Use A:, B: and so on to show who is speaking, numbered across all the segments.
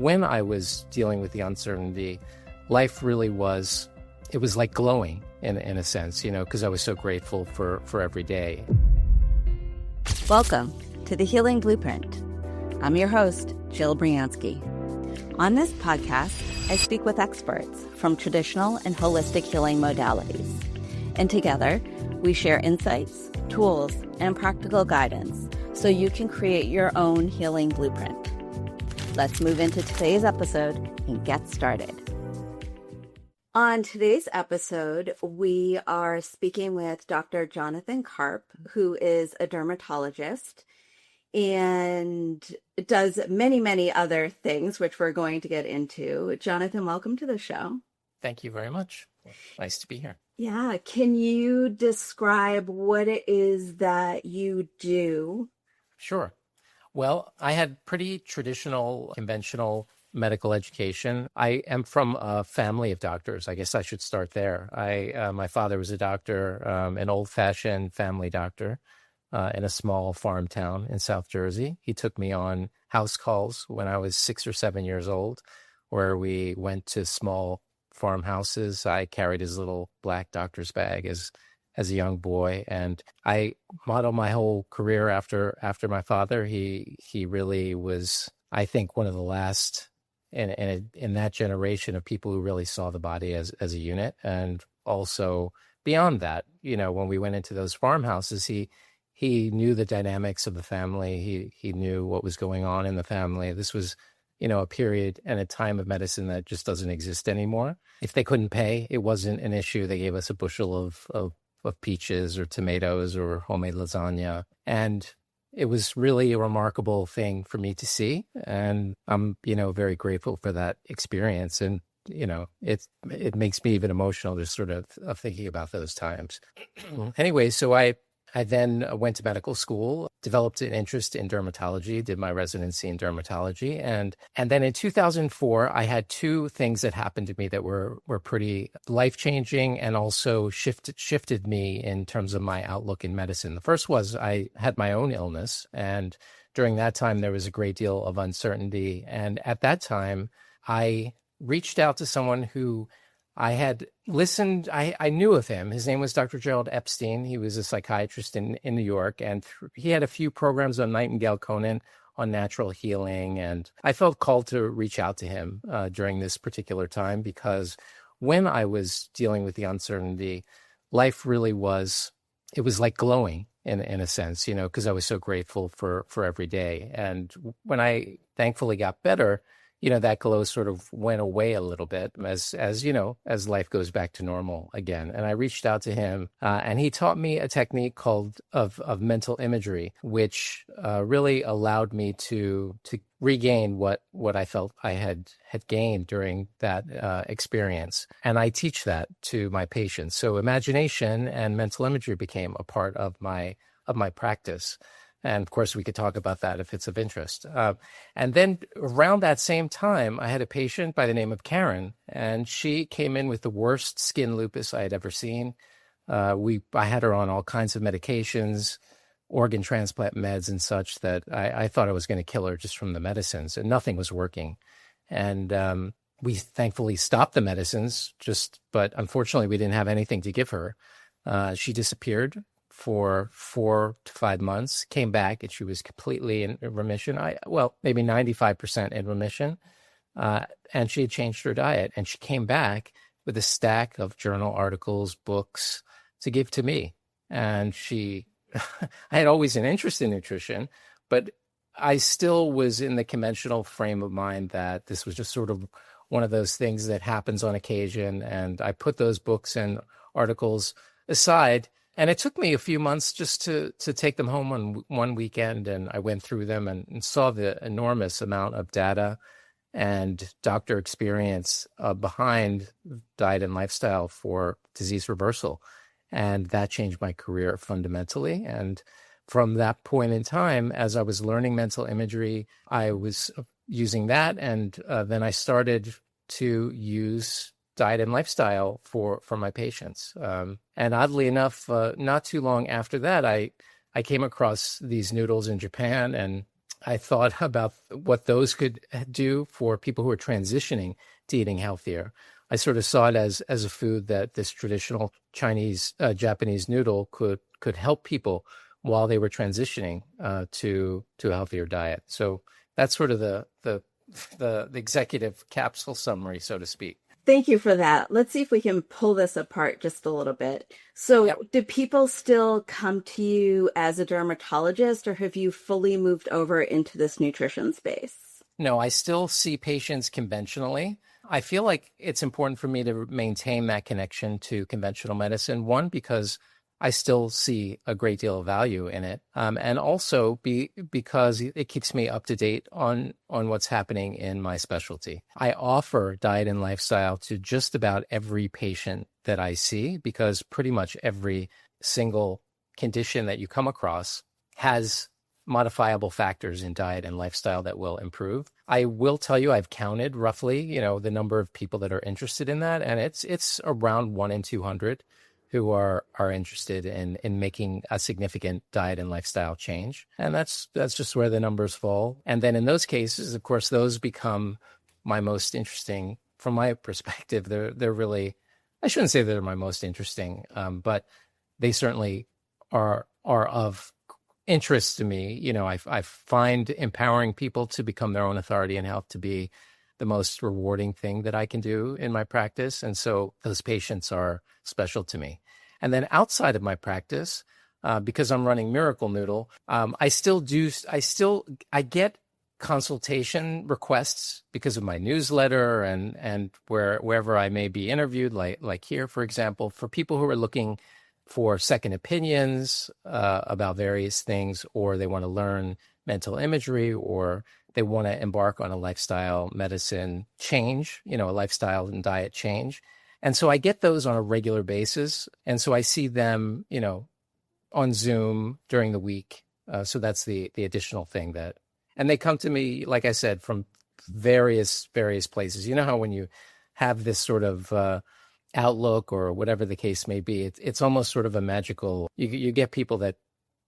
A: when I was dealing with the uncertainty, life really was, it was like glowing in a sense, because I was so grateful for every day.
B: Welcome to The Healing Blueprint. I'm your host, Jill Briansky. On this podcast, I speak with experts from traditional and holistic healing modalities. And together, we share insights, tools, and practical guidance so you can create your own healing blueprint. Let's move into today's episode and get started. On today's episode, we are speaking with Dr. Jonathan Carp, who is a dermatologist and does many, many other things, which we're going to get into. Jonathan, welcome to the show.
A: Thank you very much. Nice to be here.
B: Yeah. Can you describe what it is that you do?
A: Sure. Well, I had pretty traditional, conventional medical education. I am from a family of doctors. I guess I should start there. My father was a doctor, an old-fashioned family doctor in a small farm town in South Jersey. He took me on house calls when I was 6 or 7 years old, where we went to small farmhouses. I carried his little black doctor's bag as a young boy, and I modeled my whole career after my father. He really was, I think, one of the last in that generation of people who really saw the body as a unit. And also beyond that, when we went into those farmhouses, he knew the dynamics of the family. He knew what was going on in the family. This was, a period and a time of medicine that just doesn't exist anymore. If they couldn't pay, it wasn't an issue. They gave us a bushel of peaches or tomatoes or homemade lasagna. And it was really a remarkable thing for me to see. And I'm, very grateful for that experience. And, it makes me even emotional just sort of thinking about those times. Anyway, so I then went to medical school, developed an interest in dermatology, did my residency in dermatology. And then in 2004, I had two things that happened to me that were pretty life-changing and also shifted me in terms of my outlook in medicine. The first was I had my own illness. And during that time, there was a great deal of uncertainty. And at that time, I reached out to someone who I had listened, I knew of him. His name was Dr. Gerald Epstein. He was a psychiatrist in New York, and he had a few programs on Nightingale Conant on natural healing. And I felt called to reach out to him during this particular time, because when I was dealing with the uncertainty, life really was, it was like glowing in a sense, because I was so grateful for every day. And when I thankfully got better, that glow sort of went away a little bit as life goes back to normal again. And I reached out to him, and he taught me a technique called of mental imagery, which really allowed me to regain what I felt I had gained during that experience. And I teach that to my patients. So imagination and mental imagery became a part of my practice. And of course, we could talk about that if it's of interest. And then around that same time, I had a patient by the name of Karen, and she came in with the worst skin lupus I had ever seen. I had her on all kinds of medications, organ transplant meds and such, that I thought I was going to kill her just from the medicines, and nothing was working. And we thankfully stopped the medicines, but unfortunately, we didn't have anything to give her. She disappeared for 4 to 5 months, came back, and she was completely in remission. Maybe 95% in remission. And she had changed her diet, and she came back with a stack of journal articles, books to give to me. And I had always an interest in nutrition, but I still was in the conventional frame of mind that this was just sort of one of those things that happens on occasion. And I put those books and articles aside. And it took me a few months just to take them home on one weekend, and I went through them and saw the enormous amount of data and doctor experience behind diet and lifestyle for disease reversal. And that changed my career fundamentally. And from that point in time, as I was learning mental imagery, I was using that. And then I started to use diet and lifestyle for my patients. And oddly enough, not too long after that, I came across these noodles in Japan, and I thought about what those could do for people who are transitioning to eating healthier. I sort of saw it as a food that this traditional Chinese, Japanese noodle could help people while they were transitioning to a healthier diet. So that's sort of the executive capsule summary, so to speak.
B: Thank you for that. Let's see if we can pull this apart just a little bit. So,
A: Yep.
B: do people still come to you as a dermatologist, or have you fully moved over into this nutrition space?
A: No, I still see patients conventionally. I feel like it's important for me to maintain that connection to conventional medicine. One, because I still see a great deal of value in it, and also because it keeps me up to date on what's happening in my specialty. I offer diet and lifestyle to just about every patient that I see, because pretty much every single condition that you come across has modifiable factors in diet and lifestyle that will improve. I will tell you, I've counted roughly, the number of people that are interested in that, and it's around 1 in 200 who are interested in making a significant diet and lifestyle change. And that's just where the numbers fall. And then in those cases, of course, those become my most interesting from my perspective. They're really, I shouldn't say they're my most interesting, but they certainly are of interest to me. I find empowering people to become their own authority in health to be the most rewarding thing that I can do in my practice. And so those patients are special to me. And then outside of my practice, because I'm running Miracle Noodle, I get consultation requests because of my newsletter and wherever I may be interviewed, like here, for example, for people who are looking for second opinions about various things, or they want to learn mental imagery, or they want to embark on a lifestyle medicine change, a lifestyle and diet change. And so I get those on a regular basis. And so I see them, on Zoom during the week. So that's the additional thing and they come to me, like I said, from various places. You know how when you have this sort of outlook or whatever the case may be, it's almost sort of a magical, you get people that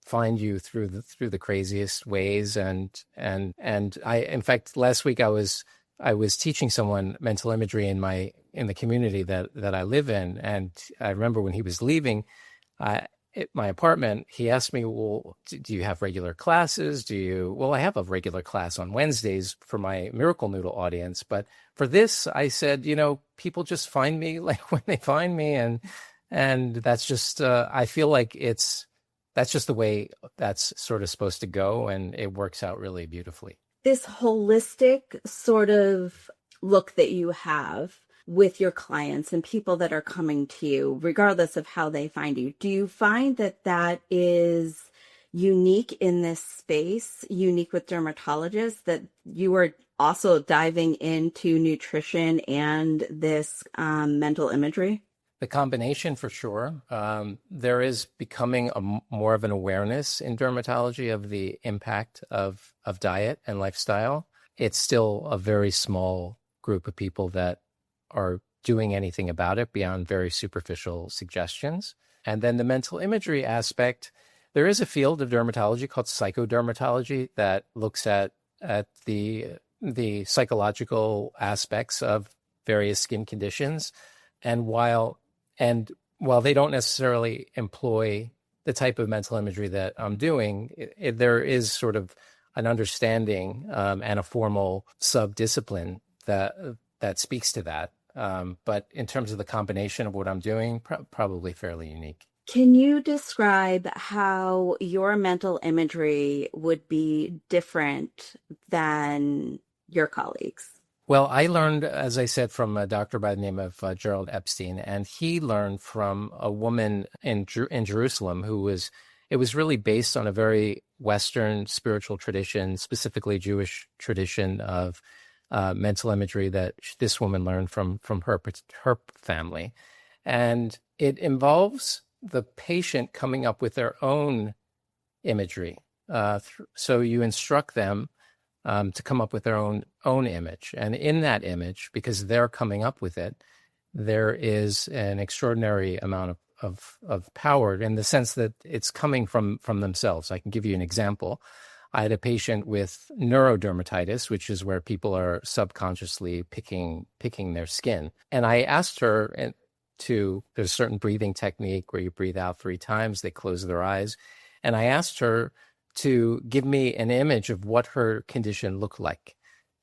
A: find you through the craziest ways. And in fact, last week I was teaching someone mental imagery in the community that I live in. And I remember when he was leaving my apartment, he asked me, well, do you have regular classes? Well, I have a regular class on Wednesdays for my Miracle Noodle audience. But for this, I said, people just find me like when they find me. And that's just, I feel like that's just the way that's sort of supposed to go. And it works out really beautifully.
B: This holistic sort of look that you have with your clients and people that are coming to you, regardless of how they find you, do you find that is unique in this space, unique with dermatologists, that you are also diving into nutrition and this mental imagery?
A: The combination, for sure. There is becoming more of an awareness in dermatology of the impact of diet and lifestyle. It's still a very small group of people that are doing anything about it beyond very superficial suggestions. And then the mental imagery aspect, there is a field of dermatology called psychodermatology that looks at the psychological aspects of various skin conditions. And while they don't necessarily employ the type of mental imagery that I'm doing, there is sort of an understanding and a formal sub-discipline that speaks to that. But in terms of the combination of what I'm doing, probably fairly unique.
B: Can you describe how your mental imagery would be different than your colleagues?
A: Well, I learned, as I said, from a doctor by the name of Gerald Epstein, and he learned from a woman in Jerusalem it was really based on a very Western spiritual tradition, specifically Jewish tradition of mental imagery that this woman learned from her family. And it involves the patient coming up with their own imagery. So you instruct them to come up with their own image. And in that image, because they're coming up with it, there is an extraordinary amount of power in the sense that it's coming from themselves. I can give you an example. I had a patient with neurodermatitis, which is where people are subconsciously picking their skin. And I asked her there's a certain breathing technique where you breathe out 3 times, they close their eyes. And I asked her to give me an image of what her condition looked like.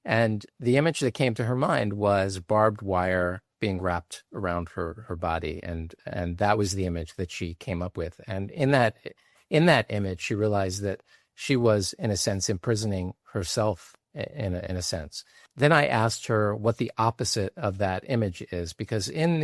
A: And the image that came to her mind was barbed wire being wrapped around her body. And that was the image that she came up with. And in that image, she realized that she was, in a sense, imprisoning herself in a sense. Then I asked her what the opposite of that image is, because in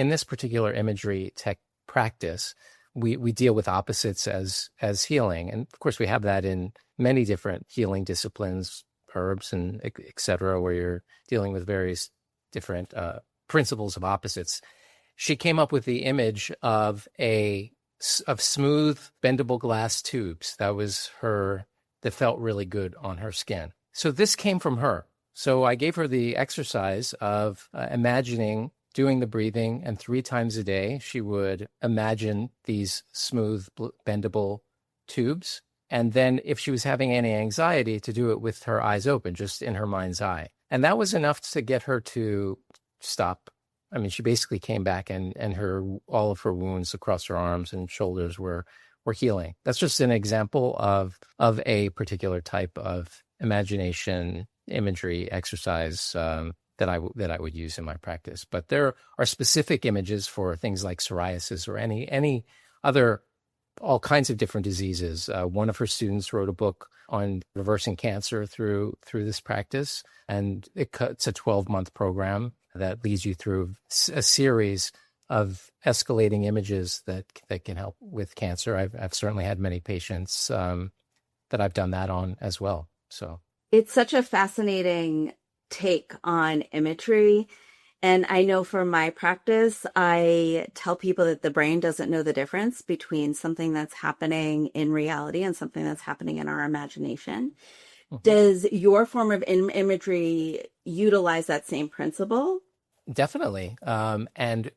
A: this particular imagery tech practice, we deal with opposites as healing. And of course, we have that in many different healing disciplines, herbs and et cetera, where you're dealing with various different principles of opposites. She came up with the image of smooth bendable glass tubes. That felt really good on her skin. So this came from her. So I gave her the exercise of imagining doing the breathing, and 3 times a day, she would imagine these smooth bendable tubes. And then if she was having any anxiety, to do it with her eyes open, just in her mind's eye. And that was enough to get her to stop. I mean, she basically came back and all of her wounds across her arms and shoulders were healing. That's just an example of a particular type of imagination imagery exercise that I would use in my practice. But there are specific images for things like psoriasis or any other, all kinds of different diseases. One of her students wrote a book on reversing cancer through this practice, and it's a 12-month program that leads you through a series of escalating images that can help with cancer. I've certainly had many patients that I've done that on as well. So
B: it's such a fascinating take on imagery. And I know from my practice, I tell people that the brain doesn't know the difference between something that's happening in reality and something that's happening in our imagination. Mm-hmm. Does your form of imagery utilize that same principle?
A: Definitely. And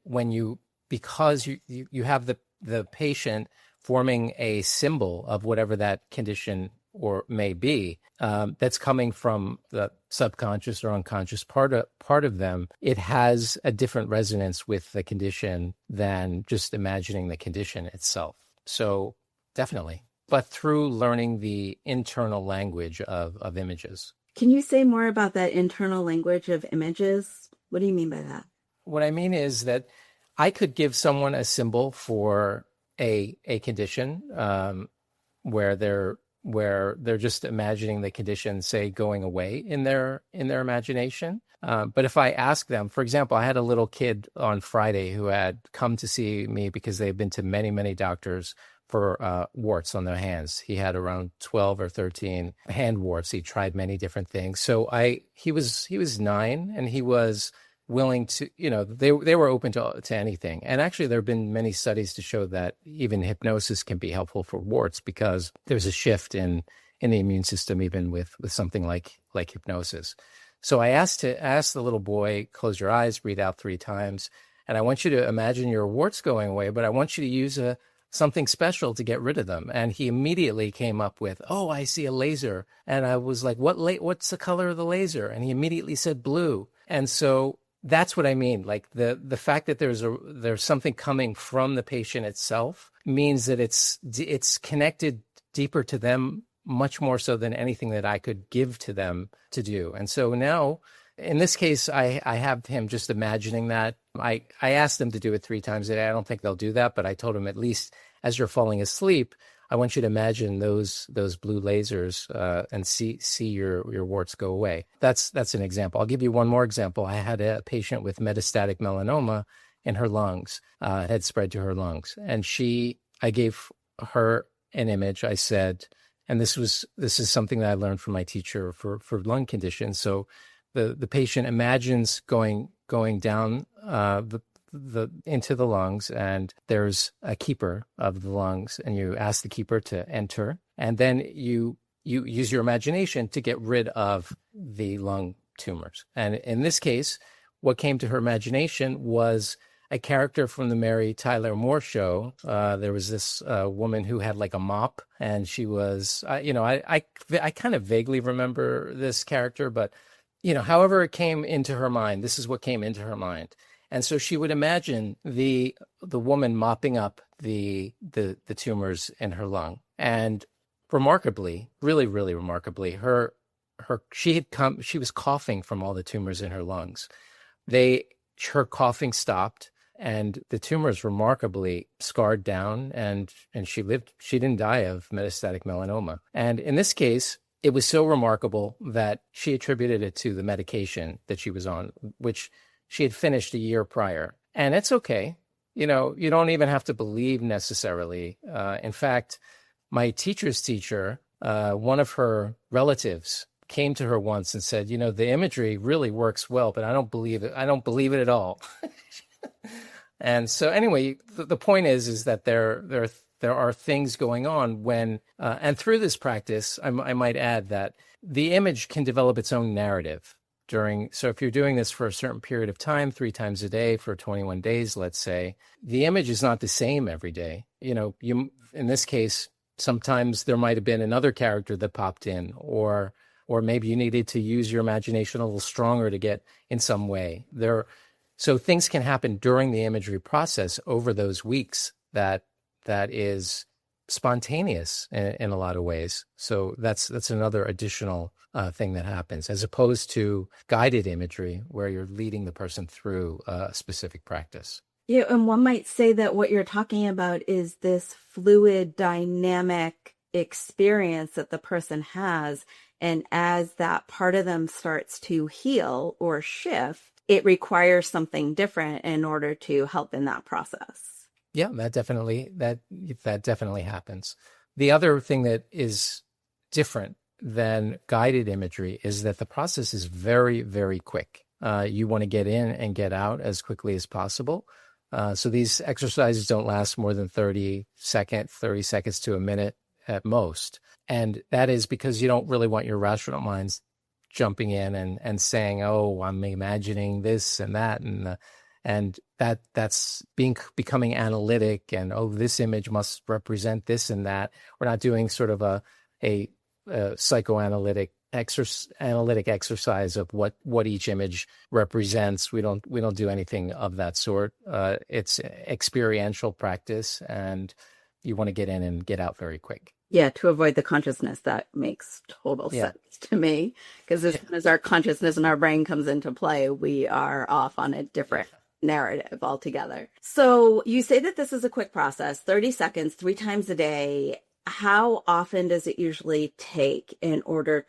A: because you have the patient forming a symbol of whatever that condition or may be, that's coming from the subconscious or unconscious part of them, it has a different resonance with the condition than just imagining the condition itself. So definitely, but through learning the internal language of images.
B: Can you say more about that internal language of images? What do you mean by that?
A: What I mean is that I could give someone a symbol for a condition where they're just imagining the condition, say, going away in their imagination. But if I ask them, for example, I had a little kid on Friday who had come to see me because they've been to many, many doctors for warts on their hands. He had around 12 or 13 hand warts. He tried many different things. So he was 9, and he was willing to, they were open to anything. And actually, there have been many studies to show that even hypnosis can be helpful for warts, because there's a shift in the immune system, even with something like hypnosis. So I asked the little boy, close your eyes, breathe out 3 times. And I want you to imagine your warts going away, but I want you to use something special to get rid of them. And he immediately came up with, oh, I see a laser. And I was like, what's the color of the laser? And he immediately said blue. And so that's what I mean. Like the fact that there's something coming from the patient itself means that it's connected deeper to them, much more so than anything that I could give to them to do. And so now, in this case, I have him just imagining that. I asked them to do it 3 times a day. I don't think they'll do that, but I told him, at least as you're falling asleep, I want you to imagine those blue lasers and see your warts go away. That's an example. I'll give you one more example. I had a patient with metastatic melanoma in her lungs. It had spread to her lungs, and I gave her an image. I said, and this is something that I learned from my teacher for lung conditions. So the patient imagines going down into the lungs, and there's a keeper of the lungs, and you ask the keeper to enter, and then you use your imagination to get rid of the lung tumors. And in this case, what came to her imagination was a character from the Mary Tyler Moore show. There was this woman who had like a mop, and she was, I kind of vaguely remember this character, but however it came into her mind, this is what came into her mind. And so she would imagine the woman mopping up the tumors in her lung. And remarkably, really, really remarkably, she was coughing from all the tumors in her lungs. Her coughing stopped, and the tumors remarkably scarred down, and she lived. She didn't die of metastatic melanoma. And in this case, it was so remarkable that she attributed it to the medication that she was on, which she had finished a year prior. And it's okay. You don't even have to believe necessarily. In fact, my teacher's teacher, one of her relatives, came to her once and said, the imagery really works well, but I don't believe it. I don't believe it at all. And so anyway, the point is that there are things going on when, and through this practice, I might add that the image can develop its own narrative so if you're doing this for a certain period of time, 3 times a day for 21 days, let's say, the image is not the same every day. In this case, sometimes there might have been another character that popped in, or maybe you needed to use your imagination a little stronger to get in some way there. So things can happen during the imagery process over those weeks that is spontaneous in a lot of ways. So that's another additional thing that happens, as opposed to guided imagery where you're leading the person through a specific practice.
B: Yeah, and one might say that what you're talking about is this fluid, dynamic experience that the person has. And as that part of them starts to heal or shift, it requires something different in order to help in that process.
A: Yeah, that definitely happens. The other thing that is different than guided imagery is that the process is very, very quick. You want to get in and get out as quickly as possible. So these exercises don't last more than 30 seconds to a minute at most. And that is because you don't really want your rational minds jumping in and saying, oh, I'm imagining this and that. And that's becoming analytic, and, oh, this image must represent this and that. We're not doing sort of a psychoanalytic analytic exercise of what each image represents. We don't do anything of that sort. It's experiential practice, and you want to get in and get out very quick.
B: Yeah, to avoid the consciousness. That makes total sense to me, because as soon as our consciousness and our brain comes into play, we are off on a different narrative altogether. So you say that this is a quick process, 30 seconds, 3 times a day. How often does it usually take in order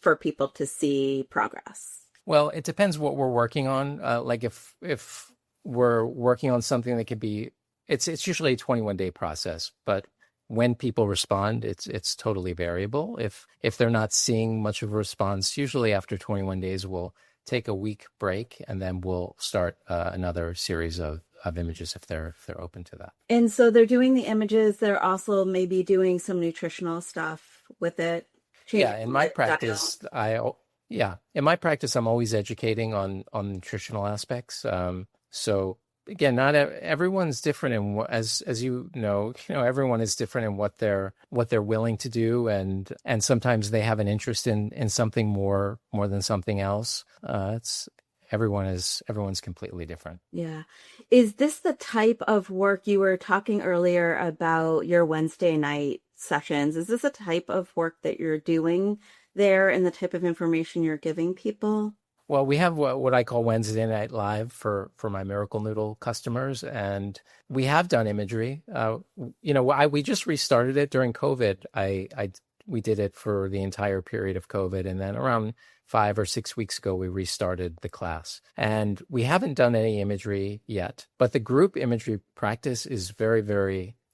B: for people to see progress?
A: Well, it depends what we're working on. Like if we're working on something that could be, it's usually a 21-day process, but when people respond, it's totally variable. If they're not seeing much of a response, usually after 21 days, we'll take a week break, and then we'll start another series of images if they're open to that. And
B: so they're doing the images. They're also maybe doing some nutritional stuff with it.
A: Yeah, in my practice, I'm always educating on nutritional aspects. So again, not everyone's different in as everyone is different in what they're willing to do, and sometimes they have an interest in something more than something else. Everyone's completely different.
B: Yeah. Is this the type of work you were talking earlier about your Wednesday night sessions? Is this a type of work that you're doing there and the type of information you're giving people?
A: Well, we have what I call Wednesday Night Live for my Miracle Noodle customers, and we have done imagery. We just restarted it during COVID. We did it for the entire period of COVID, and then around 5 or 6 weeks ago, we restarted the class. And we haven't done any imagery yet, but the group imagery practice is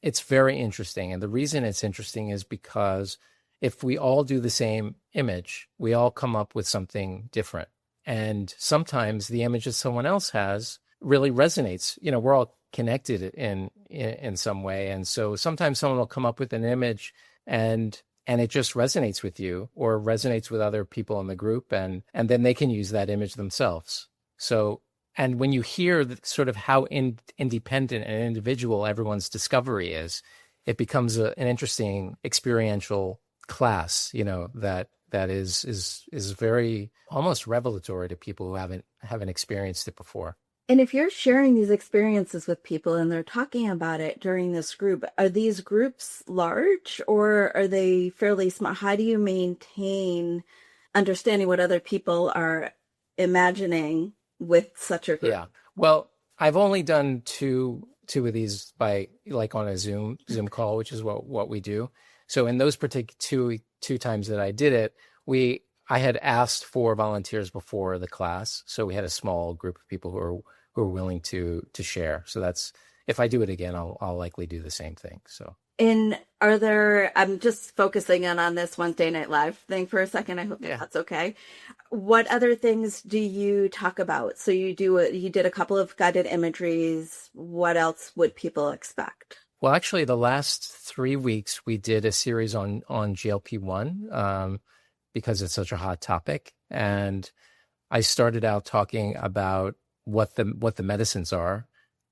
A: it's very interesting. And the reason it's interesting is because if we all do the same image, we all come up with something different. And sometimes the image that someone else has really resonates. We're all connected in some way. And so sometimes someone will come up with an image and it just resonates with you or resonates with other people in the group. And then they can use that image themselves. So and when you hear sort of how independent and individual everyone's discovery is, it becomes an interesting experiential class, that is very almost revelatory to people who haven't experienced it before.
B: And if you're sharing these experiences with people and they're talking about it during this group, are these groups large or are they fairly small? How do you maintain understanding what other people are imagining with such a group?
A: Yeah. Well, I've only done two of these by like on a Zoom call, which is what we do. So in those particular two times that I did it, I had asked for volunteers before the class, so we had a small group of people who are willing to share. So that's, if I do it again, I'll likely do the same thing. So.
B: And I'm just focusing on this Wednesday Night Live thing for a second. I hope that's okay. What other things do you talk about? So you did a couple of guided imageries. What else would people expect?
A: Well, actually, the last 3 weeks, we did a series on GLP-1 because it's such a hot topic. And I started out talking about what the medicines are,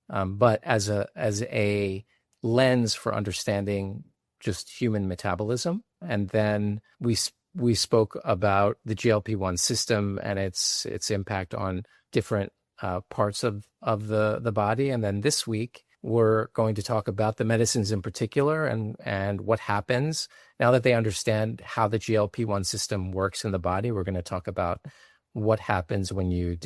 A: but as a lens for understanding just human metabolism. And then we spoke about the GLP-1 system and its impact on different parts of the body. And then this week, we're going to talk about the medicines in particular and what happens now that they understand how the GLP-1 system works in the body. We're going to talk about what happens when you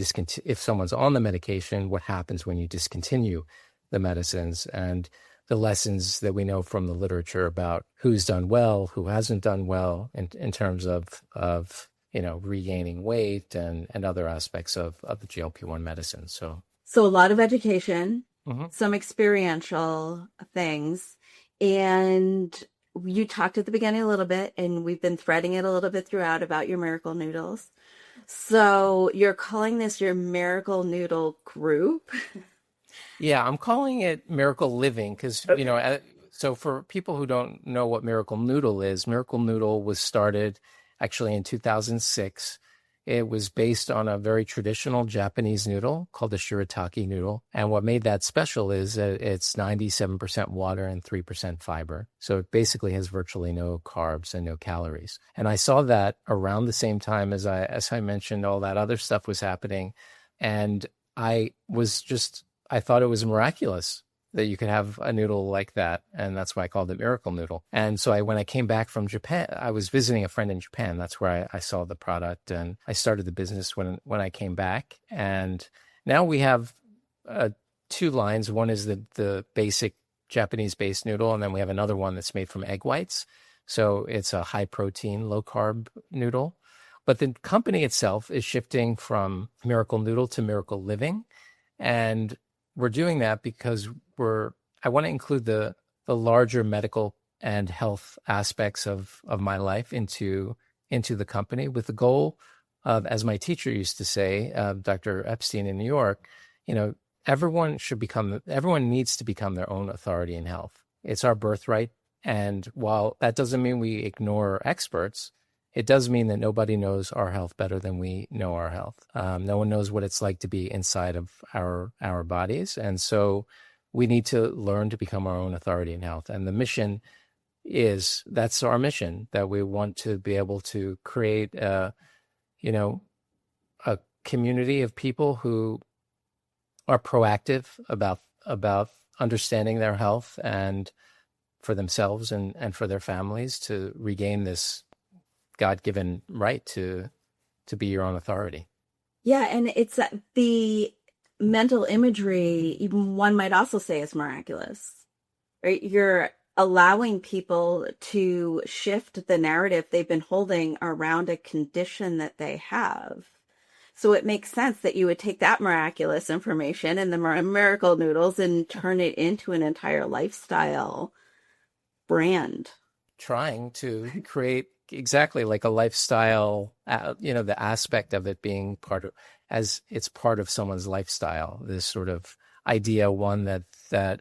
A: if someone's on the medication, what happens when you discontinue the medicines, and the lessons that we know from the literature about who's done well, who hasn't done well in terms of regaining weight and other aspects of the GLP-1 medicine. So
B: a lot of education,
A: mm-hmm.
B: some experiential things, and you talked at the beginning a little bit, and we've been threading it a little bit throughout about your miracle noodles. So you're calling this your miracle noodle group?
A: Yeah, I'm calling it Miracle Living because, so for people who don't know what Miracle Noodle is, Miracle Noodle was started actually in 2006. It was based on a very traditional Japanese noodle called the shirataki noodle. And what made that special is that it's 97% water and 3% fiber. So it basically has virtually no carbs and no calories. And I saw that around the same time as I mentioned, all that other stuff was happening. And I thought it was miraculous that you could have a noodle like that. And that's why I called it Miracle Noodle. And so when I came back from Japan, I was visiting a friend in Japan. That's where I saw the product, and I started the business when I came back. And now we have two lines. One is the basic Japanese-based noodle, and then we have another one that's made from egg whites. So it's a high-protein, low-carb noodle. But the company itself is shifting from Miracle Noodle to Miracle Living. And we're doing that because I want to include the larger medical and health aspects of my life into the company, with the goal of, as my teacher used to say, Dr. Epstein in New York, everyone needs to become their own authority in health. It's our birthright. And while that doesn't mean we ignore experts, it does mean that nobody knows our health better than we know our health. No one knows what it's like to be inside of our bodies. And so we need to learn to become our own authority in health. And the mission that's our mission, that we want to be able to create a community of people who are proactive about understanding their health and for themselves and for their families, to regain this God-given right to be your own authority.
B: Yeah, and it's the mental imagery, even one might also say, is miraculous, right? You're allowing people to shift the narrative they've been holding around a condition that they have. So it makes sense that you would take that miraculous information and the miracle noodles and turn it into an entire lifestyle brand.
A: Trying to create exactly like a lifestyle, the aspect of it being as it's part of someone's lifestyle, this sort of idea, one that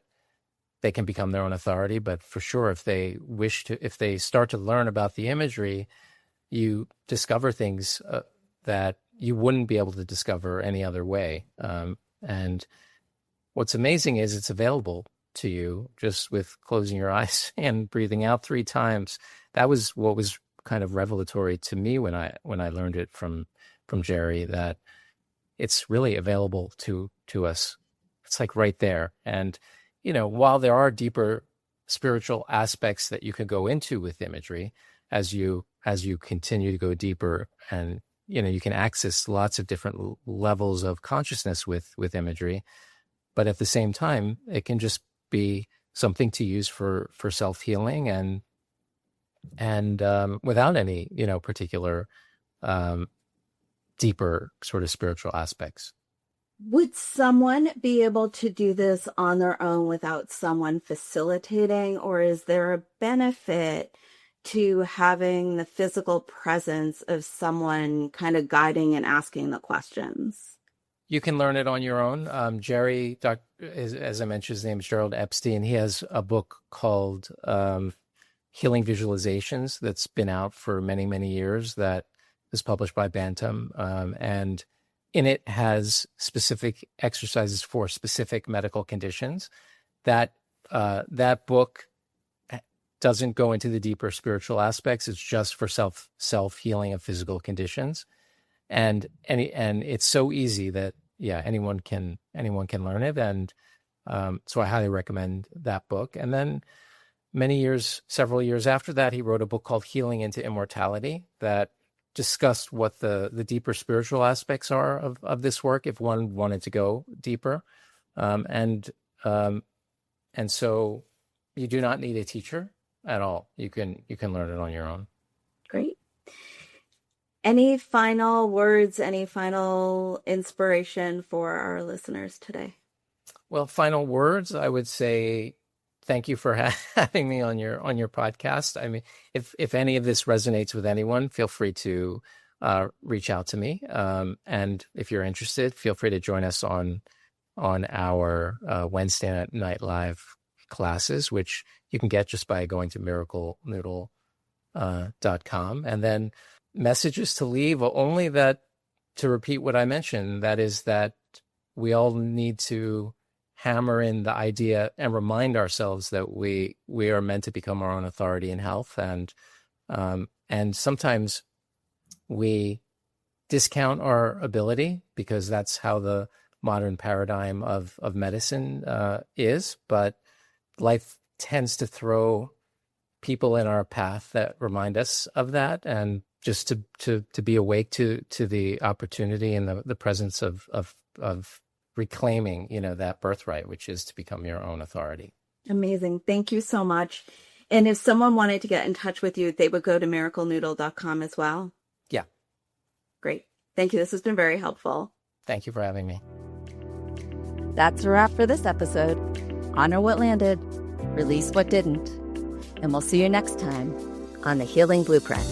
A: they can become their own authority. But for sure, if they start to learn about the imagery, you discover things that you wouldn't be able to discover any other way. And what's amazing is it's available to you just with closing your eyes and breathing out 3 times. That was what was kind of revelatory to me when I learned it from Jerry, that it's really available to us. It's like right there. And, while there are deeper spiritual aspects that you can go into with imagery, as you continue to go deeper, and, you can access lots of different levels of consciousness with imagery. But at the same time, it can just be something to use for self-healing and without any, particular deeper sort of spiritual aspects.
B: Would someone be able to do this on their own without someone facilitating, or is there a benefit to having the physical presence of someone kind of guiding and asking the questions?
A: You can learn it on your own. Jerry, as I mentioned, his name is Gerald Epstein. He has a book called Healing Visualizations that's been out for many, many years, that is published by Bantam. And in it has specific exercises for specific medical conditions. That book doesn't go into the deeper spiritual aspects. It's just for self-healing of physical conditions. And it's so easy that anyone can learn it, and so I highly recommend that book. And then several years after that, he wrote a book called Healing into Immortality that discussed what the deeper spiritual aspects are of this work, if one wanted to go deeper. And so you do not need a teacher at all. You can learn it on your own.
B: Great. Any final words, any final inspiration for our listeners today?
A: Well, final words, I would say thank you for having me on your podcast. I mean, if any of this resonates with anyone, feel free to reach out to me. And if you're interested, feel free to join us on our Wednesday night live classes, which you can get just by going to miraclenoodle.com. And then messages to leave, only that, to repeat what I mentioned, that is that we all need to hammer in the idea and remind ourselves that we are meant to become our own authority in health. And sometimes we discount our ability because that's how the modern paradigm of medicine is. But life tends to throw people in our path that remind us of that, and just to be awake to the opportunity and the presence of reclaiming, that birthright, which is to become your own authority.
B: Amazing. Thank you so much. And if someone wanted to get in touch with you, they would go to miraclenoodle.com as well?
A: Yeah.
B: Great. Thank you. This has been very helpful.
A: Thank you for having me.
B: That's a wrap for this episode. Honor what landed, release what didn't. And we'll see you next time on The Healing Blueprint.